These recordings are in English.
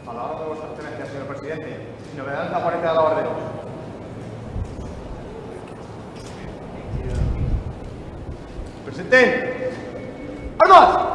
A la hora de vuestra excelencia, señor presidente, novedades en la guardia de la orden. ¡Presenten! ¡Armas!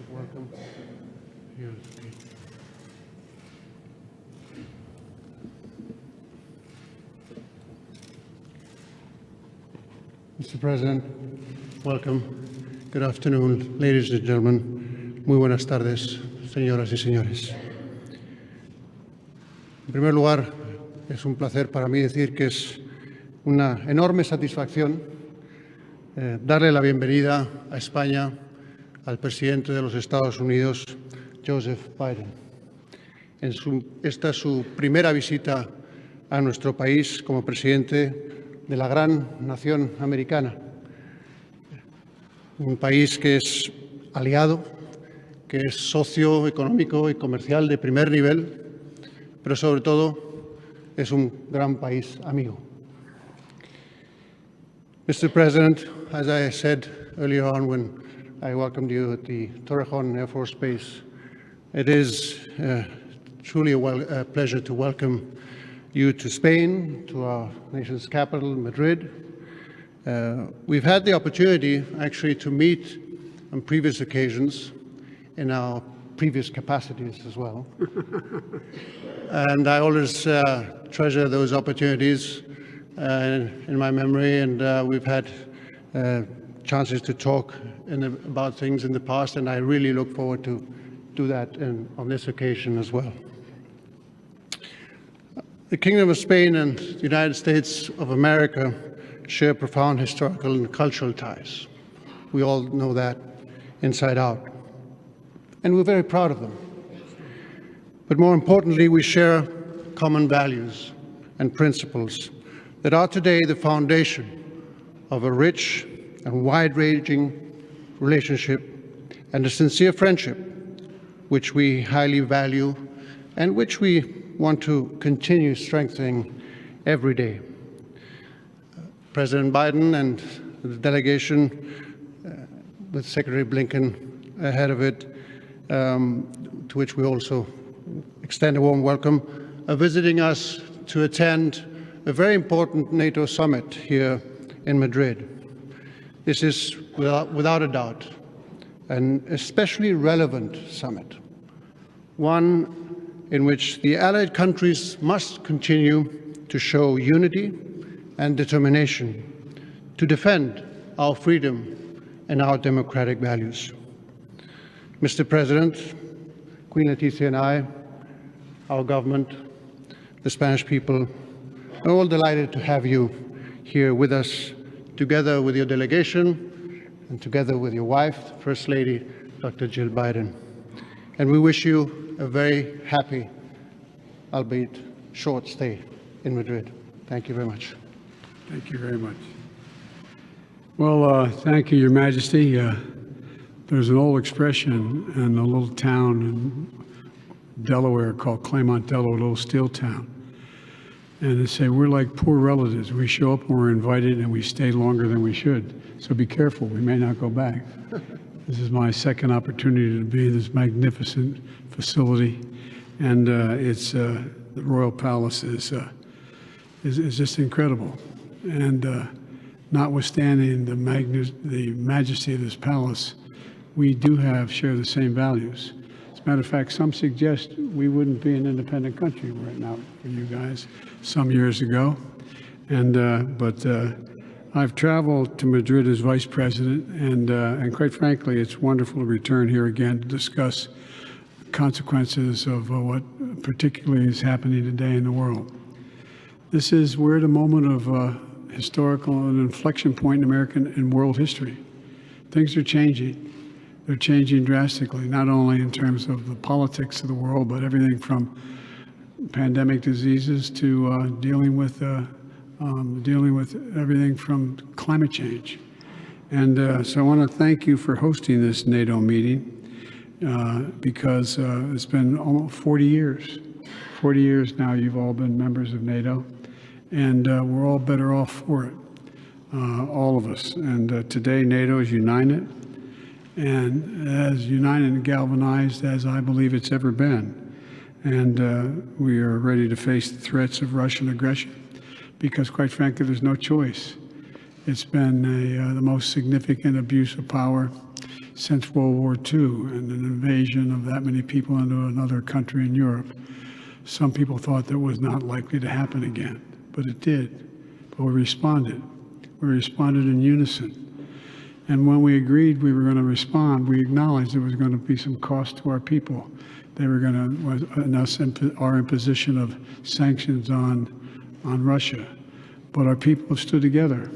Welcome. Here. Mr. President, welcome. Good afternoon, ladies and gentlemen. Muy buenas tardes, señoras y señores. En primer lugar, es un placer para mí decir que es una enorme satisfacción darle la bienvenida a España al presidente de los Estados Unidos, Joseph Biden. Esta es su primera visita a nuestro país como presidente de la gran nación americana, un país que es aliado, que es socio económico y comercial de primer nivel, pero sobre todo es un gran país amigo. Mr. President, as I said earlier on when I welcomed you at the Torrejon Air Force Base, it is truly a pleasure to welcome you to Spain, to our nation's capital, Madrid. We've had the opportunity actually to meet on previous occasions in our previous capacities as well. And I always treasure those opportunities in my memory, and we've had chances to talk about things in the past, and I really look forward to do that on this occasion as well. The Kingdom of Spain and the United States of America share profound historical and cultural ties. We all know that inside out. And we're very proud of them. But more importantly, we share common values and principles that are today the foundation of a rich and wide-ranging relationship and a sincere friendship which we highly value and which we want to continue strengthening every day. President Biden and the delegation with Secretary Blinken ahead of it, to which we also extend a warm welcome, are visiting us to attend a very important NATO summit here in Madrid. This is, without a doubt, an especially relevant summit, one in which the allied countries must continue to show unity and determination to defend our freedom and our democratic values. Mr. President, Queen Letizia and I, our government, the Spanish people, are all delighted to have you here with us, together with your delegation and together with your wife, First Lady, Dr. Jill Biden. And we wish you a very happy, albeit short stay in Madrid. Thank you very much. Thank you very much. Well, thank you, Your Majesty. There's an old expression in a little town in Delaware called Claymont, Delaware, a little steel town. And they say, we're like poor relatives. We show up when we're invited and we stay longer than we should. So be careful, we may not go back. This is my second opportunity to be in this magnificent facility. And the Royal Palace is just incredible. And notwithstanding the majesty of this palace, we do share the same values. As a matter of fact, some suggest we wouldn't be an independent country right now for you guys some years ago. But I've traveled to Madrid as vice president, and quite frankly, it's wonderful to return here again to discuss consequences of what particularly is happening today in the world. We're at a moment of historical and inflection point in American and world history. Things are changing. They're changing drastically, not only in terms of the politics of the world, but everything from pandemic diseases to dealing with everything from climate change. And so I want to thank you for hosting this NATO meeting because it's been almost 40 years. 40 years now you've all been members of NATO, and we're all better off for it, all of us. And today NATO is united, and as united and galvanized as I believe it's ever been. And we are ready to face the threats of Russian aggression because, quite frankly, there's no choice. It's been the most significant abuse of power since World War II and an invasion of that many people into another country in Europe. Some people thought that was not likely to happen again, but it did. But we responded. We responded in unison. And when we agreed we were going to respond, we acknowledged there was going to be some cost to our people. They were going to, our imposition of sanctions on Russia. But our people have stood together.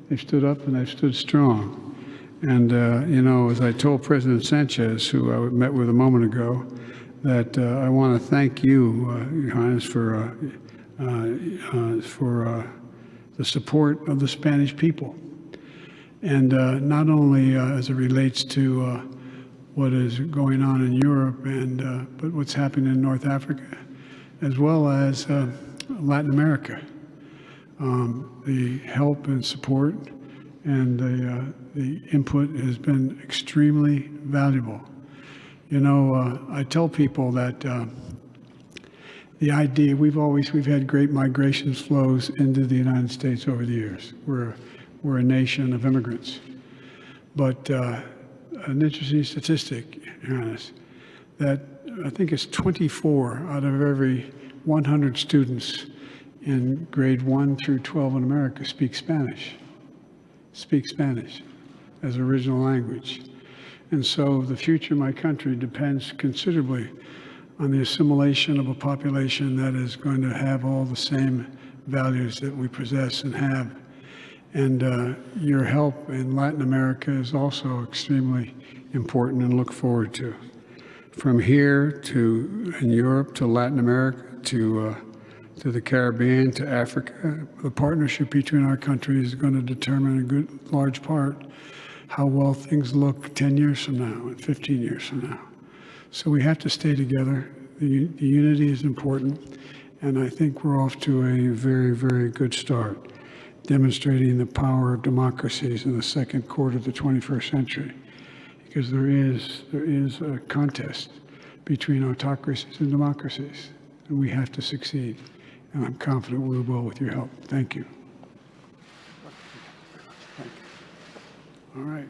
They've stood up and they've stood strong. And, as I told President Sanchez, who I met with a moment ago, that I want to thank you, Your Highness, for the support of the Spanish people. And not only as it relates to what is going on in Europe, but what's happening in North Africa, as well as Latin America. The help and support and the input has been extremely valuable. I tell people that the idea, we've had great migration flows into the United States over the years. We're a nation of immigrants. But an interesting statistic, Your Highness, that I think it's 24 out of every 100 students in grade 1 through 12 in America speak Spanish as original language. And so the future of my country depends considerably on the assimilation of a population that is going to have all the same values that we possess and have. And your help in Latin America is also extremely important and look forward to. From here to in Europe to Latin America to the Caribbean to Africa, the partnership between our countries is going to determine a good large part how well things look 10 years from now and 15 years from now. So we have to stay together. The unity is important, and I think we're off to a very, very good start, demonstrating the power of democracies in the second quarter of the 21st century, because there is a contest between autocracies and democracies, and we have to succeed. And I'm confident we will with your help. Thank you. All right.